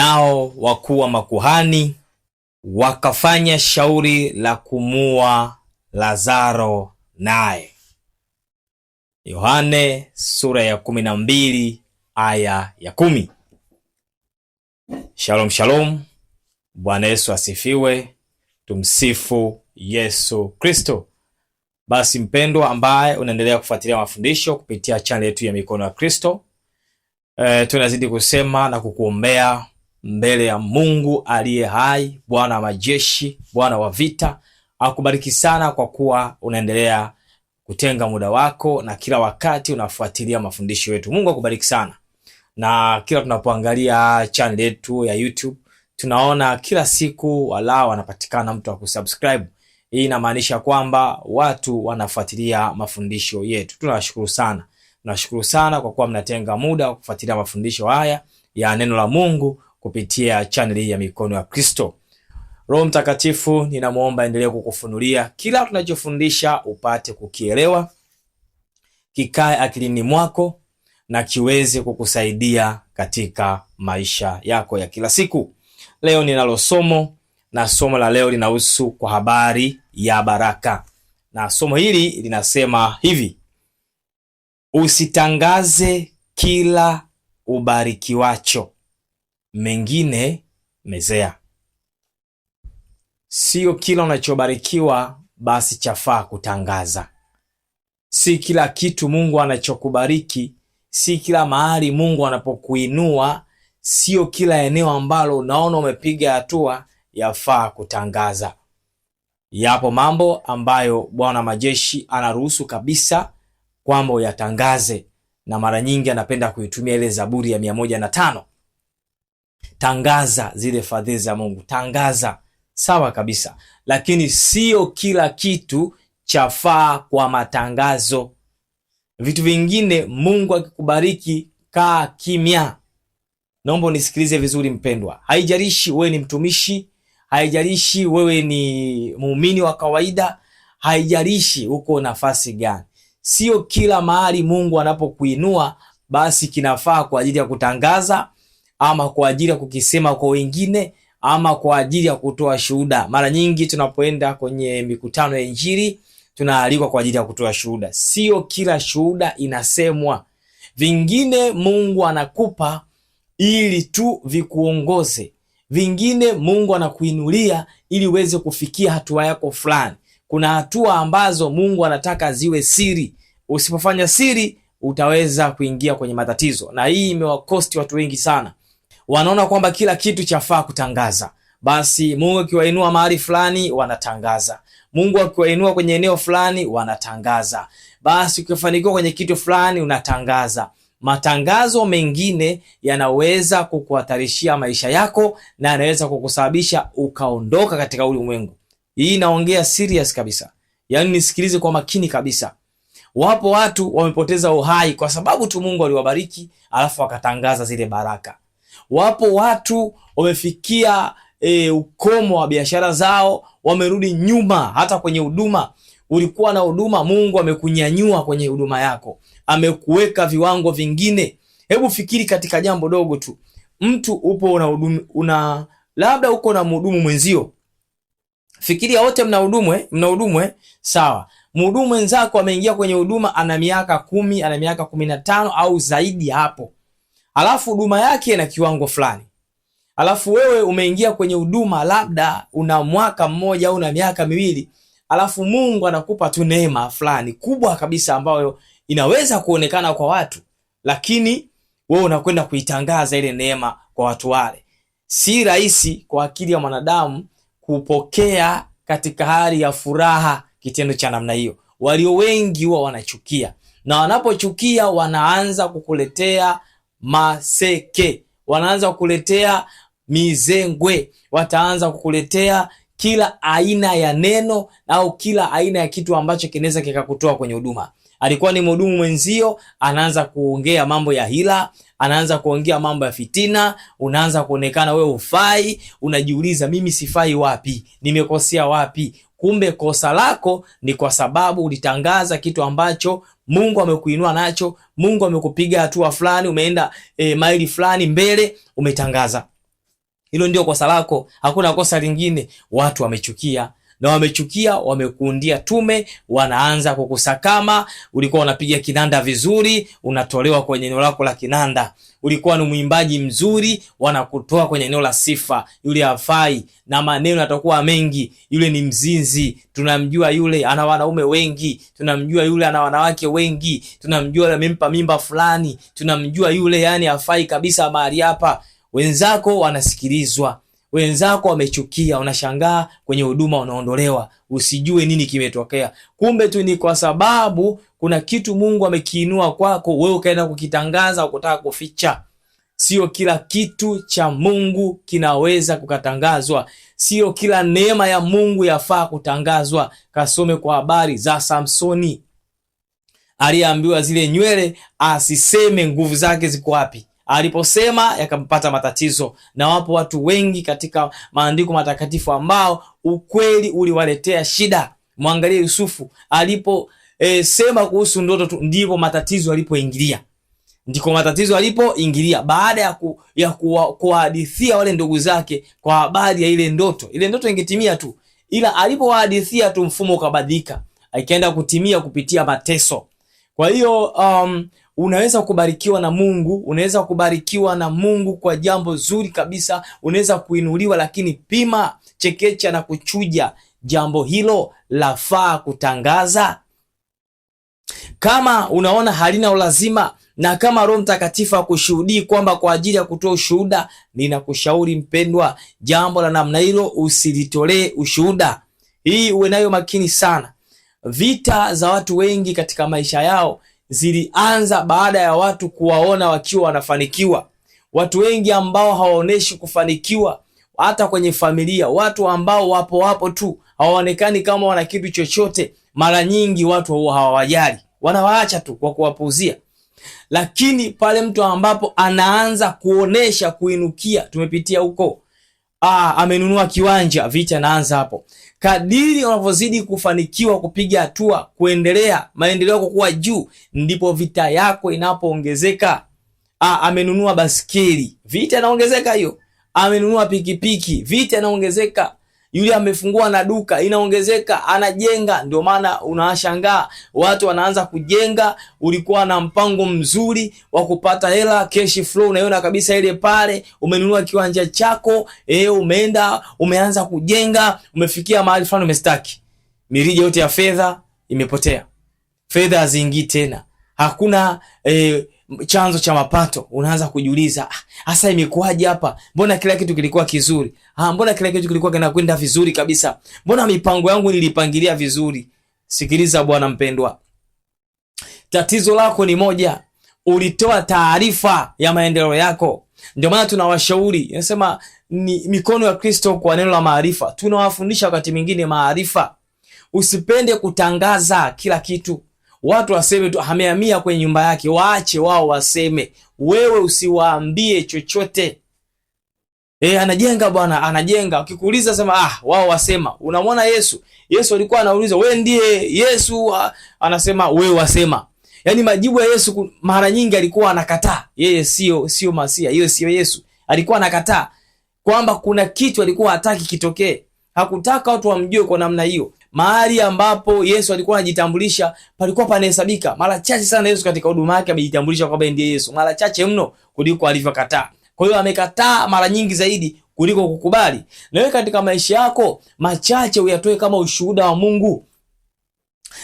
Nao wakuu wa makuhani wakafanya shauri la kumua Lazaro naye. Yohane sura ya 12 aya ya 10. Shalom shalom. Bwana Yesu asifiwe. Tumsifu Yesu Kristo. Basi mpendwa ambaye unaendelea kufuatilia mafundisho kupitia channel yetu ya Mikono ya Kristo, tunazidi kusema na kukuombea mbele ya Mungu aliye hai, Bwana wa majeshi, Bwana wa vita, akubariki sana kwa kuwa unaendelea kutenga muda wako na kila wakati unafuatilia mafundisho yetu. Mungu akubariki sana. Na kila tunapoangalia channel yetu ya YouTube, tunaona kila siku walau wanapatikana mtu wa kusubscribe. Hii inamaanisha kwamba watu wanafuatilia mafundisho yetu. Tunashukuru sana. Tunashukuru sana kwa kuwa mnatenga muda kufuatilia mafundisho haya ya neno la Mungu kupitia channel hii ya Mikono ya Kristo. Roho Mtakatifu ninamuomba endelee kukufunulia kila tunachofundisha upate kukielewa, kikae akilini mwako na kiweze kukusaidia katika maisha yako ya kila siku. Leo ninalo somo, na somo la leo linahusu kwa habari ya baraka. Na somo hili linasema hivi: usitangaze kila ubarikiwacho, mengine mezea. Sio kila unachobarikiwa basi chafaa kutangaza. Si kila kitu Mungu anachokubariki, si kila mahali Mungu anapokuinua, sio kila eneo ambalo unaona umepiga hatua yafaa kutangaza. Yapo mambo ambayo Bwana majeshi anaruhusu kabisa kwamba uyatangaze, na mara nyingi anapenda kuitumia ile Zaburi ya 105. Tangaza zile fadhili za Mungu, tangaza. Sawa kabisa, lakini sio kila kitu chafaa kwa matangazo. Vitu vingine Mungu akikubariki, kaa kimya. Naomba unisikilize vizuri mpendwa. Haijalishi wewe ni mtumishi, haijalishi wewe ni muumini wa kawaida, haijalishi uko nafasi gani. Sio kila mahali Mungu anapokuinua basi kinafaa kwa ajili ya kutangaza, ama kwa ajili ya kukisema kwa wengine, ama kwa ajili ya kutoa shuhuda. Mara nyingi tunapoenda kwenye mikutano ya Injili tunaalikwa kwa ajili ya kutoa shuhuda. Sio kila shuhuda inasemwa. Vingine Mungu anakupa ili tu vikuongoze. Vingine Mungu anakuinulia ili uweze kufikia hatua yako fulani. Kuna hatua ambazo Mungu anataka ziwe siri. Usipofanya siri utaweza kuingia kwenye matatizo. Na hii imewakosti watu wengi sana. Wanaona kwamba kila kitu chafaa kutangaza. Basi Mungu akiwainua mahali fulani wanatangaza. Mungu akiwainua kwenye eneo fulani wanatangaza. Basi ukifanikiwa kwenye kitu fulani unatangaza. Matangazo mengine yanaweza kukuhatarishia maisha yako na yanaweza kukusababisha ukaondoka katika ulimwengu. Hii naongea serious kabisa. Yaani nisikilize kwa makini kabisa. Wapo watu wamepoteza uhai kwa sababu tu Mungu aliwabariki alafu wakatangaza zile baraka. Wapo watu wamefikia ukomo wa biashara zao, wamerudi nyuma hata kwenye huduma. Ulikuwa na huduma, Mungu amekunyanyua kwenye huduma yako, amekuweka viwango vingine. Hebu fikiri katika jambo dogo tu. Mtu upo labda uko na mhudumu mwenzio. Fikiria wote mnahudumu sawa. Mhudumu mwenzako ameingia kwenye huduma, ana miaka 10, ana miaka 15 au zaidi hapo. Alafu huduma yake na kiwango fulani. Alafu wewe umeingia kwenye huduma labda una mwaka mmoja au una miaka 2. Alafu Mungu anakupa tu neema fulani kubwa kabisa ambayo inaweza kuonekana kwa watu, lakini wewe unakwenda kuitangaza ile neema kwa watu wale. Si rahisi kwa akili ya mwanadamu kupokea katika hali ya furaha kitendo cha namna hiyo. Walio wengi huwa wanachukia, na wanapochukia wanaanza kukuletea maseke, wanaanza kukuletea mizengwe, wataanza kukuletea kila aina ya neno au kila aina ya kitu ambacho kinaweza kikakutoa kwenye huduma. Alikuwa ni mhudumu mwenzio, anaanza kuongea mambo ya hila, anaanza kuongea mambo ya fitina, unaanza kuonekana wewe ufai, unajiuliza mimi sifai wapi? Nimekosea wapi? Kumbe kosa lako ni kwa sababu ulitangaza kitu ambacho Mungu amekuinua nacho. Mungu amekupiga hatua fulani, umeenda maili fulani mbele, umetangaza. Hilo ndio kosa lako, hakuna kosa lingine. Watu wamechukia, na wamechukia, wamekuundia tume, wanaanza kukusakama. Ulikuwa unapiga kinanda vizuri, unatolewa kwenye eneo lako la kinanda. Ulikuwa ni mwimbaji mzuri, wanakutoa kwenye eneo la sifa. Yule hafai, na maneno yatakuwa mengi. Yule ni mzinzi, tunamjua yule ana wanaume wengi, tunamjua yule ana wanawake wengi, tunamjua yule amempa mimba fulani, tunamjua yule yani hafai kabisa mahali hapa. Wenzako wanasikilizwa, wenzako wamechukia, unashangaa kwenye huduma unaondolewa, usijue nini kimetokea. Kumbe tu ni kwa sababu kuna kitu Mungu amekiinua kwako, wewe ukaenda kukitangaza, ukutaka kuficha. Sio kila kitu cha Mungu kinaweza kukatangazwa. Sio kila neema ya Mungu yafaa kutangazwa. Kasome kwa habari za Samsoni, aliambiwa zile nywele asiseme nguvu zake ziko wapi. Aliposema yakampata matatizo. Na wapo watu wengi katika maandiko matakatifu ambao ukweli uliwaletea shida. Mwangalie Yusufu, alipo sema kuhusu ndoto tu, ndipo matatizo alipoingilia. Ndiko matatizo alipoingilia baada ya kuwahadithia wale ndugu zake kwa habari ya ile ndoto. Ile ndoto ingetimia tu, ila alipowahadithia tu mfumo ukabadilika, ikaenda kutimia kupitia mateso. Kwa hiyo unaweza kubarikiwa na Mungu, unaweza kubarikiwa na Mungu kwa jambo zuri kabisa, unaweza kuinuliwa, lakini pima, chekecha na kuchuja jambo hilo lafaa kutangaza. Kama unaona halina ulazima, na kama Roho Mtakatifu akushuhudii kwamba kwa ajili ya kutoa ushuhuda, ninakushauri mpendwa, jambo la namna hilo usilitolee ushuhuda. Hii uwe nayo makini sana. Vita za watu wengi katika maisha yao zilianza baada ya watu kuwaona wakiwa wanafanikiwa. Watu wengi ambao hawaoneshi kufanikiwa hata kwenye familia, watu ambao wapo tu, hawaonekani kama wana kitu chochote, mara nyingi watu hawawajali, wanawaacha tu kwa kuwapuuzia. Lakini pale mtu ambapo anaanza kuonesha kuinukia, tumepitia huko, amenunua kiwanja, vita naanza hapo. Kadiri unavyozidi kufanikiwa, kupiga hatua, kuendelea, maendeleo yako kuwa juu, ndipo vita yako inapoongezeka. Amenunua baskeli, vita inaongezeka hiyo. Amenunua pikipiki, vita inaongezeka. Yule amefungua na duka, inaongezeka. Anajenga, ndio maana unashangaa watu wanaanza kujenga. Ulikuwa na mpango mzuri wa kupata hela, cash flow unaiona kabisa ile pale. Umenunua kiwanja chako, umeenda umeanza kujenga, umefikia mahali fulani, umestaki. Mirija yote ya fedha imepotea, fedha haziingii tena, hakuna chanzo cha mapato. Unaanza kujiuliza, hasa imekuwaje hapa? Mbona kila kitu kilikuwa kizuri? Mbona kila kitu kilikuwa kinakwenda vizuri kabisa? Mbona mipango yangu nilipangilia vizuri? Sikiliza bwana mpendwa, tatizo lako ni moja, ulitoa taarifa ya maendeleo yako. Ndio maana tunawashauri, nasema ni mikono ya Kristo kwa neno la maarifa. Tunawafundisha wakati mwingine maarifa. Usipende kutangaza kila kitu. Watu waseme tu amehamia kwenye nyumba yake, waache wao waseme. Wewe usiwaambie chochote. Anajenga bwana, anajenga. Ukikuuliza sema wao wasema. Unamwona Yesu alikuwa anauliza, wewe ndiye Yesu? Anasema wewe wasema. Yaani majibu ya Yesu mara nyingi alikuwa anakataa. Yeye sio Masia, yeye sio Yesu. Alikuwa anakataa kwamba kuna kitu alikuwa hataki kitokee. Hakutaka watu wamjue kwa namna hiyo. Mahali ambapo Yesu alikuwa anajitambulisha palikuwa panahesabika. Mara chache sana Yesu katika huduma yake amejitambulisha kwamba ndiye Yesu. Mara chache mno kuliko alivyokataa. Kwa hiyo amekataa mara nyingi zaidi kuliko kukubali. Na wewe katika maisha yako machache uyatoe kama ushuhuda wa Mungu.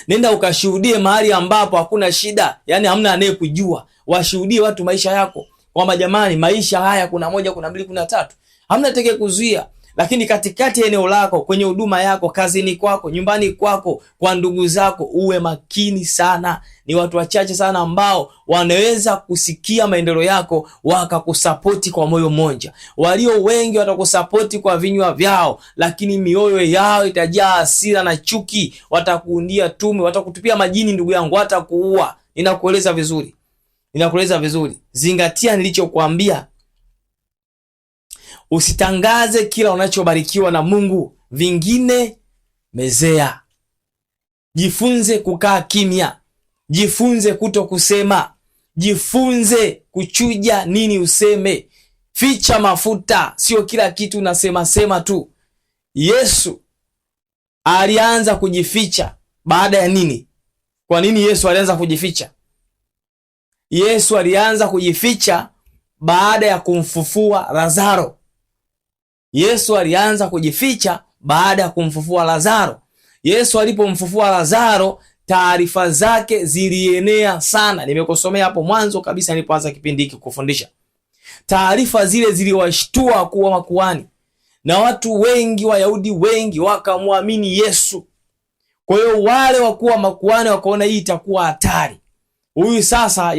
Nenda ukashuhudie mahali ambapo hakuna shida, yani hamna anayekujua. Washuhudie watu maisha yako kwamba jamani, maisha haya kuna 1, kuna 2, kuna 3. Hamna teke kuzuia. Lakini katikati ya eneo lako, kwenye huduma yako, kazini kwako, nyumbani kwako, kwa ndugu zako, uwe makini sana. Ni watu wachache sana ambao wanaweza kusikia maendeleo yako wakakusapoti kwa moyo mmoja. Walio wengi watakusapoti kwa vinywa vyao, lakini mioyo yao itajaa hasira na chuki. Watakuundia tume, watakutupia majini ndugu yangu, watakuua. Ninakueleza vizuri. Zingatia nilichokuambia. Usitangaze kila unachobarikiwa na Mungu, vingine mezea. Jifunze kukaa kimya, jifunze kuto kusema, jifunze kuchuja nini useme. ficha mafuta, sio kila kitu unasema sema tu. Yesu alianza kujificha baada ya nini? Kwa nini Yesu alianza kujificha? Yesu alianza kujificha baada ya kumfufua Lazaro. Yesu alianza kujificha baada ya kumfufua Lazaro. Yesu alipomfufua Lazaro, taarifa zake zilienea sana. Nimekusomea hapo mwanzo kabisa nilipoanza kipindi hiki kufundisha. Taarifa zile ziliwashtua kuwa makuhani, na watu wengi, Wayahudi wengi wakamwamini Yesu. Kwa hiyo wale wakuwa makuhani wakaona hii itakuwa hatari, huyu sasa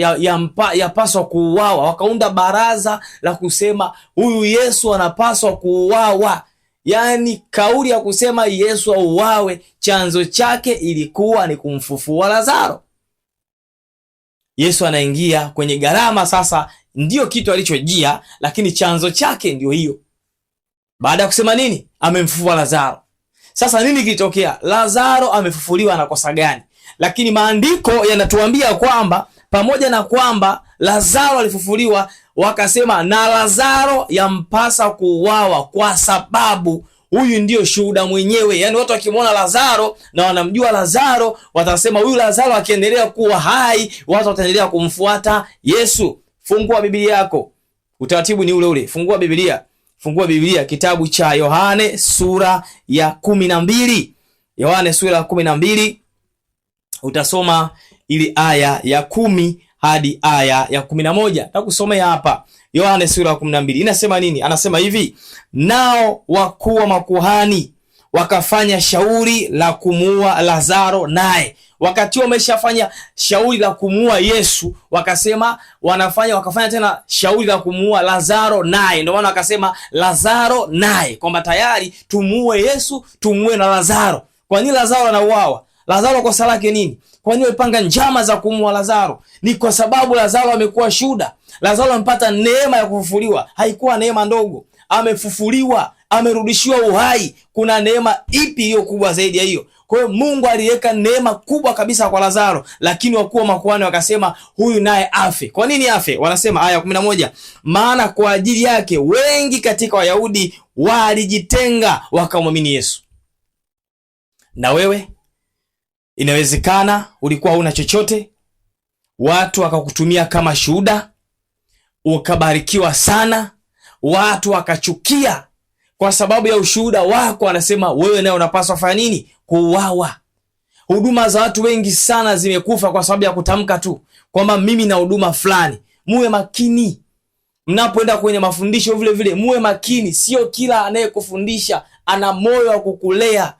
yapaswa kuuawa. Wakaunda baraza la kusema huyu Yesu anapaswa kuuawa. Yaani kauli ya kusema Yesu auawe, chanzo chake ilikuwa ni kumfufua Lazaro. Yesu anaingia kwenye gharama sasa, ndiyo kitu alichojia, lakini chanzo chake ndio hiyo. Baada ya kusema nini? Amemfufua Lazaro. Sasa nini kilitokea? Lazaro amefufuliwa na kosa gani? Lakini maandiko yanatuambia kwamba pamoja na kwamba Lazaro alifufuliwa, wakasema na Lazaro yampasa kuuawa kwa sababu huyu ndio shuhuda mwenyewe. Yaani watu wakimwona Lazaro na wanamjua Lazaro, watasema huyu Lazaro akiendelea kuwa hai, watu wataendelea kumfuata Yesu. Fungua Biblia yako. Utaratibu ni ule ule. Fungua Biblia kitabu cha Yohane sura ya 12. Yohane sura ya 12 utasoma ili aya ya 10 hadi aya ya 11. Nitakusomea hapa. Yohane sura ya 12. Inasema nini? Anasema hivi: nao wakuu wa makuhani wakafanya shauri la kumuua Lazaro naye. Wakati wameshafanya shauri la kumuua Yesu, wakasema wakafanya tena shauri la kumuua Lazaro naye. Ndio maana wakasema Lazaro naye, kwamba tayari tumuue Yesu, tumuue na Lazaro. Kwa nini Lazaro anauawa? Lazaro kosa lake nini? Kwa nini walipanga njama za kumuua Lazaro? Ni kwa sababu Lazaro amekuwa shuhuda. Lazaro amepata neema ya kufufuliwa. Haikuwa neema ndogo. Amefufuliwa, amerudishiwa uhai. Kuna neema ipi iliyo kubwa zaidi ya hiyo? Kwa hiyo Mungu aliweka neema kubwa kabisa kwa Lazaro, lakini wakuu wa makuhani wakasema huyu naye afe. Kwa nini afe? Wanasema aya 11, maana kwa ajili yake wengi katika Wayahudi walijitenga wakamwamini Yesu. Na wewe inawezekana ulikuwa huna chochote, watu wakakutumia kama shuhuda, ukabarikiwa sana, watu wakachukia kwa sababu ya ushuhuda wako. Anasema wewe naye unapaswa kufanya nini? Kuuawa. Huduma za watu wengi sana zimekufa kwa sababu ya kutamka tu kwamba mimi na huduma fulani. Muwe makini mnapoenda kwenye mafundisho, vile vile muwe makini. Sio kila anayekufundisha ana moyo wa kukulea.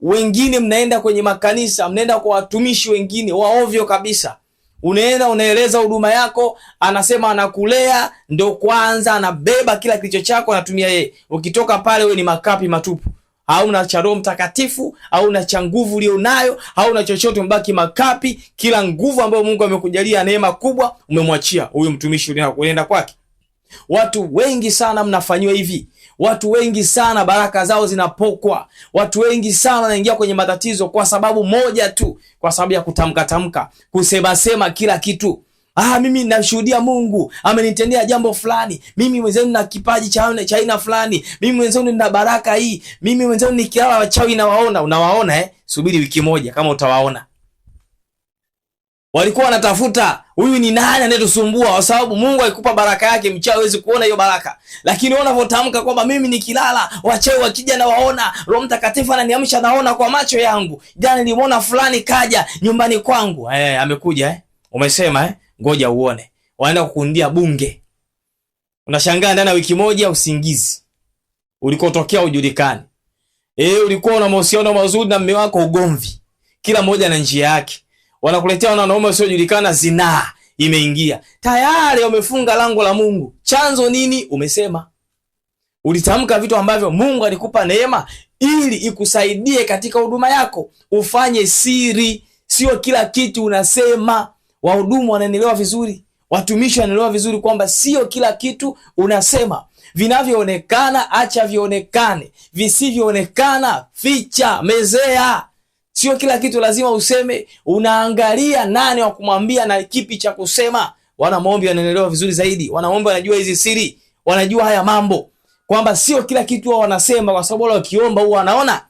Wengine mnaenda kwenye makanisa, mnaenda kwa watumishi wengine waovyo kabisa. Unaenda unaeleza huduma yako, anasema anakulea, ndo kwanza anabeba kila kilicho chako anatumia yeye. Ukitoka pale wewe ni makapi matupu. Hauna cha Roho Mtakatifu, hauna cha nguvu ulionayo, hauna chochote, mbaki makapi. Kila nguvu ambayo Mungu amekujalia, neema kubwa, umemwachia huyo mtumishi unaenda kwake. Watu wengi sana mnafanywa hivi. Watu wengi sana baraka zao zinapokwa. Watu wengi sana wanaingia kwenye matatizo kwa sababu moja tu, kwa sababu ya kutamka, kusema kila kitu. Mimi nashuhudia Mungu amenitendea jambo fulani. Mimi mwenzenu na kipaji cha aina fulani. Mimi mwenzenu nina baraka hii. Mimi mwenzenu nikilala wachawi nawaona. Unawaona Subiri wiki moja kama utawaona. Walikuwa wanatafuta huyu ni nani anayetusumbua, kwa sababu Mungu alikupa baraka yake, mchawi hawezi kuona hiyo baraka. Lakini unavyotamka kwamba mimi nikilala wachawi wakija na waona, Roho Mtakatifu ananiamsha naona kwa macho yangu, jana nilimwona fulani kaja nyumbani kwangu. Amekuja umesema ngoja uone. Wanaenda kukundia bunge. Unashangaa ndani ya wiki moja usingizi. Ulikotokea hujulikani. Ulikuwa una mahusiano mazuri na mume wako, ugomvi. Kila mmoja na njia yake. Wanakuletea wanaume wasiojulikana, zinaa imeingia. Tayari wamefunga lango la Mungu. Chanzo nini? Umesema. Ulitamka vitu ambavyo Mungu alikupa neema ili ikusaidie katika huduma yako. Ufanye siri, sio kila kitu unasema. Wahudumu wanaelewa vizuri, watumishi wanaelewa vizuri kwamba sio kila kitu unasema. Vinavyoonekana acha vionekane, visivyoonekana ficha, mezea. Sio kila kitu lazima useme. Unaangalia nani wa kumwambia na kipi cha kusema. Wana maombi wanaelewa vizuri zaidi. Wana maombi wanajua hizi siri. wanajua haya mambo, kwamba sio kila kitu wao wanasema, kwa sababu wale wakiomba huwa wanaona.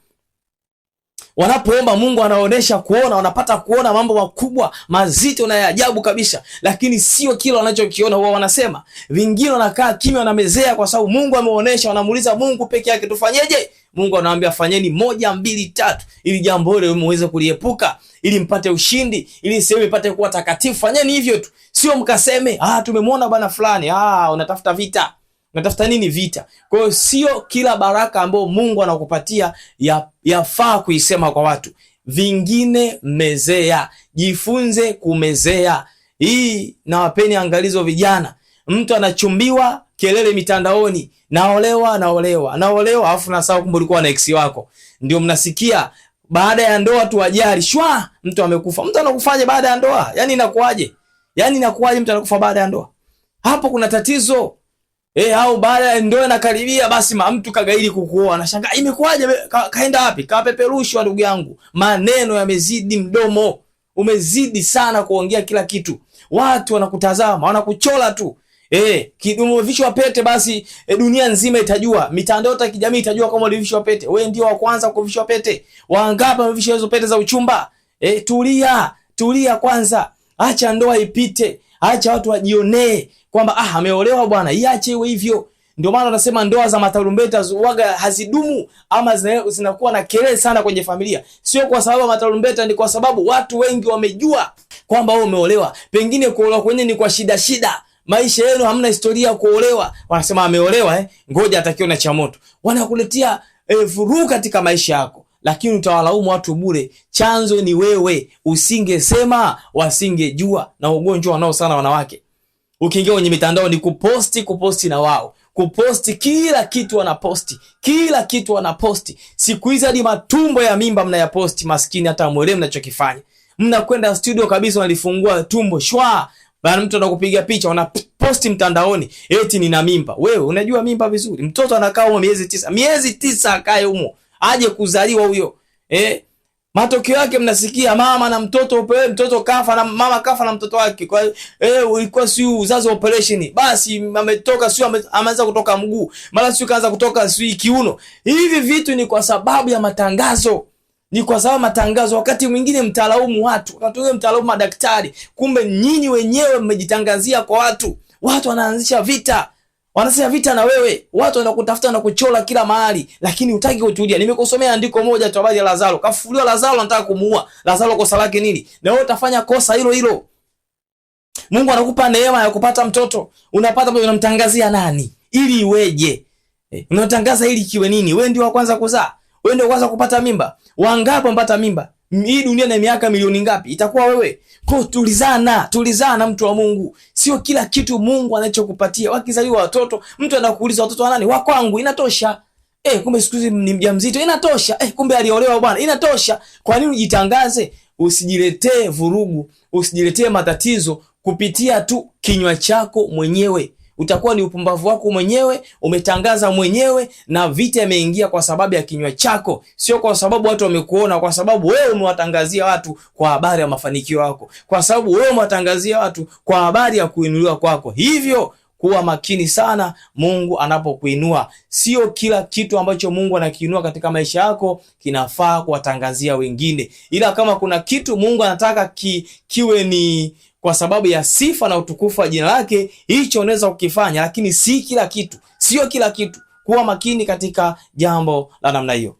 Wanapoomba Mungu anaonesha kuona, wanapata kuona mambo makubwa mazito na ya ajabu kabisa, lakini sio kila wanachokiona huwa wanasema. Vingine wanakaa kimya, wanamezea, kwa sababu Mungu ameonesha. Wanamuuliza Mungu peke yake, tufanyeje? Mungu anawaambia fanyeni 1, 2, 3 ili jambo hilo muweze kuliepuka, ili mpate ushindi, ili sehemu ipate kuwa takatifu. Fanyeni hivyo tu, sio mkaseme tumemwona bwana fulani. Unatafuta vita. Unatafuta nini vita? Kwa hiyo sio kila baraka ambayo Mungu anakupatia yafaa kuisema kwa watu. Vingine mezea, jifunze kumezea. Hii na wapeni angalizo vijana. Mtu anachumbiwa, kelele mitandaoni, naolewa, afu nasahau kumbe ulikuwa na ex wako. Ndio mnasikia baada ya ndoa tu ajali, shwa, mtu amekufa. Mtu anakufaje baada ya ndoa? Yaani inakuaje? Mtu anakufa baada ya ndoa? Hapo kuna tatizo. Au baada ya ndoa inakaribia, basi mtu kagairi kukuoa, anashangaa imekuaje, kaenda wapi? Kapeperushwa. Ndugu yangu, maneno yamezidi, mdomo umezidi sana kuongea kila kitu. Watu wanakutazama, wanakuchola tu. Umevishwa pete, basi dunia nzima itajua, mitandao ya kijamii itajua kama ulivishwa pete. Wewe ndio wa kwanza kuvishwa pete. Wangapi wamevishwa hizo pete za uchumba? Tulia kwanza. Acha ndoa ipite. Acha watu wajionee kwamba ameolewa bwana, iache iwe hivyo. Ndio maana tunasema ndoa za matarumbeta huaga hazidumu, ama zinakuwa na kelele sana kwenye familia. Sio kwa sababu matarumbeta, ni kwa sababu watu wengi wamejua kwamba wewe umeolewa. Pengine kuolewa kwenye ni kwa shida. Maisha yenu hamna historia ya kuolewa. Wanasema ameolewa, ngoja atakiwa na cha moto. Wanakuletea vurugu katika maisha yako, lakini utawalaumu watu bure. Chanzo ni wewe. Usingesema wasingejua. Na ugonjwa wanao sana wanawake, ukiingia kwenye mitandao ni kuposti na wao. Kuposti kila kitu wanaposti. Siku hizi hadi matumbo ya mimba mnayaposti. Maskini hata muelewe mnachokifanya. Mnakwenda studio kabisa, wanalifungua tumbo shwa. Bana, mtu anakupiga picha, wanaposti mtandaoni eti nina mimba. Wewe unajua mimba vizuri? Mtoto anakaa huko miezi 9 akae huko, aje kuzaliwa huyo. Matokeo yake mnasikia mama na mtoto kafa, na mama kafa na mtoto wake. Kwa ulikuwa sio uzazi operation, basi ametoka sio ameanza kutoka mguu, mara sio kaanza kutoka sio kiuno. Hivi vitu ni kwa sababu ya matangazo. Wakati mwingine mtalaumu watu, wakati mwingine mtalaumu madaktari, kumbe nyinyi wenyewe mmejitangazia kwa watu. Watu wanaanzisha vita. Wanasema vita na wewe. Watu wanakutafuta na kuchola kila mahali, lakini hutaki kutulia. Nimekusomea andiko moja tu habari ya Lazaro. Kafufuliwa Lazaro, anataka kumuua. Lazaro kosa lake nini? Na wewe utafanya kosa hilo. Mungu anakupa neema ya kupata mtoto. Unapata mtoto, unamtangazia nani? Ili iweje? Unatangaza ili kiwe nini? Wewe ndio wa kwanza kuzaa. Wewe ndio wa kwanza kupata mimba. Wangapi mpata mimba? Hii dunia na miaka milioni ngapi? Itakuwa wewe. Kwa tulizana mtu wa Mungu. Sio kila kitu Mungu anachokupatia. Wakizaliwa watoto, mtu anakuuliza watoto wa nani? Wa kwangu, inatosha. Kumbe siku hizi ni mjamzito, inatosha. Kumbe aliolewa bwana, inatosha. Kwa nini ujitangaze? Usijiletee vurugu, usijiletee matatizo kupitia tu kinywa chako mwenyewe. Utakuwa ni upumbavu wako mwenyewe, umetangaza mwenyewe, na vita imeingia kwa sababu ya kinywa chako, sio kwa sababu watu wamekuona, kwa sababu wewe umewatangazia watu kwa habari ya mafanikio yako, kwa sababu wewe umewatangazia watu kwa habari ya kuinuliwa kwako. Hivyo kuwa makini sana Mungu anapokuinua. Sio kila kitu ambacho Mungu anakiinua katika maisha yako kinafaa kuwatangazia wengine, ila kama kuna kitu Mungu anataka kiwe ni kwa sababu ya sifa na utukufu wa jina lake, hicho unaweza kukifanya, lakini si kila kitu. Sio kila kitu. Kuwa makini katika jambo la namna hiyo.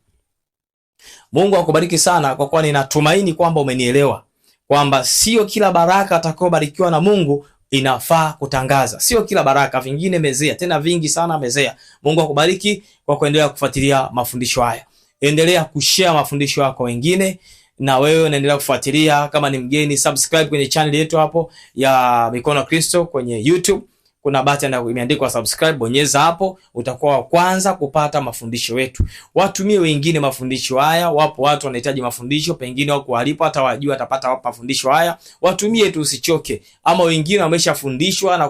Mungu akubariki sana, kwa kuwa ninatumaini kwamba umenielewa kwamba sio kila baraka atakayobarikiwa na Mungu inafaa kutangaza. Sio kila baraka, vingine mezea, tena vingi sana mezea. Mungu akubariki kwa kuendelea kufuatilia mafundisho haya. Endelea kushare mafundisho yako wengine, na wewe unaendelea kufuatilia. Kama ni mgeni, subscribe kwenye channel yetu hapo ya Mikono ya Kristo kwenye YouTube. Kuna button imeandikwa subscribe, bonyeza hapo, utakuwa wa kwanza kupata mafundisho yetu. Watumie wengine mafundisho haya. Wapo watu wanahitaji mafundisho, pengine wako walipo hata wajua atapata mafundisho haya. Watumie tu, usichoke. Ama wengine wameshafundishwa na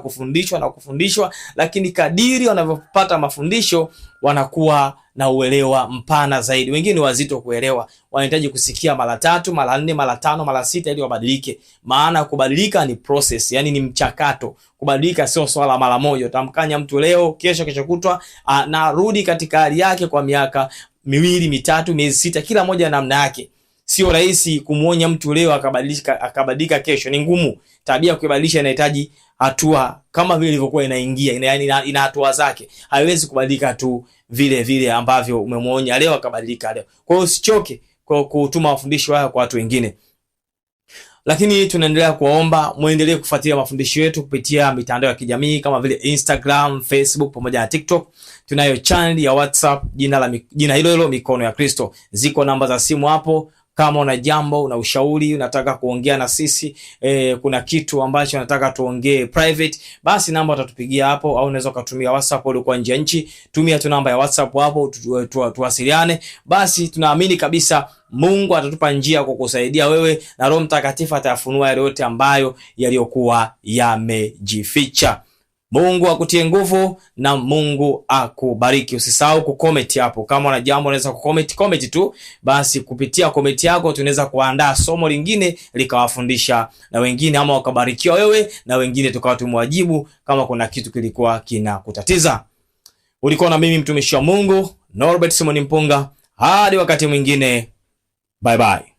kufundishwa, lakini kadiri wanavyopata mafundisho wanakuwa na uelewa mpana zaidi. Wengine wazito kuelewa, wanahitaji kusikia mara 3, mara 4, mara 5, mara 6 ili wabadilike. Maana kubadilika ni process, yani ni mchakato. Kubadilika sio swala mara moja. Utamkanya mtu leo, kesho kutwa anarudi katika hali yake kwa miaka 2, 3, miezi 6, kila moja namna yake. Sio rahisi kumuonya mtu leo akabadilika kesho, ni ngumu. Tabia kuibadilisha inahitaji hatua, kama vile ilivyokuwa inaingia, ina hatua zake. Haiwezi kubadilika tu vile ambavyo umemuonya leo akabadilika leo. Kwa hiyo usichoke kwa kutuma mafundisho haya kwa watu wengine. Lakini tunaendelea kuomba muendelee kufuatilia mafundisho yetu kupitia mitandao ya kijamii kama vile Instagram, Facebook pamoja na TikTok. Tunayo channel ya WhatsApp, jina hilo Mikono ya Kristo. Ziko namba za simu hapo. Kama una jambo, una ushauri, unataka kuongea na sisi, kuna kitu ambacho unataka tuongee private, basi namba utatupigia hapo, au unaweza kutumia WhatsApp ulikuwa nje ya nchi. Tumia tu namba ya WhatsApp hapo tuwasiliane. Basi tunaamini kabisa Mungu atatupa njia kwa kusaidia wewe, na Roho Mtakatifu atayafunua yale yote ambayo yaliyokuwa yamejificha. Mungu akutie nguvu na Mungu akubariki. Usisahau kucomment hapo. Kama una jambo unaweza comment tu. Basi kupitia comment yako tunaweza kuandaa somo lingine likawafundisha na wengine, ama wakabarikiwa wewe na wengine tukawa tumwajibu kama kuna kitu kilikuwa kinakutatiza. Ulikuwa na mimi mtumishi wa Mungu Norbert Simon Mpunga. Hadi wakati mwingine. Bye bye.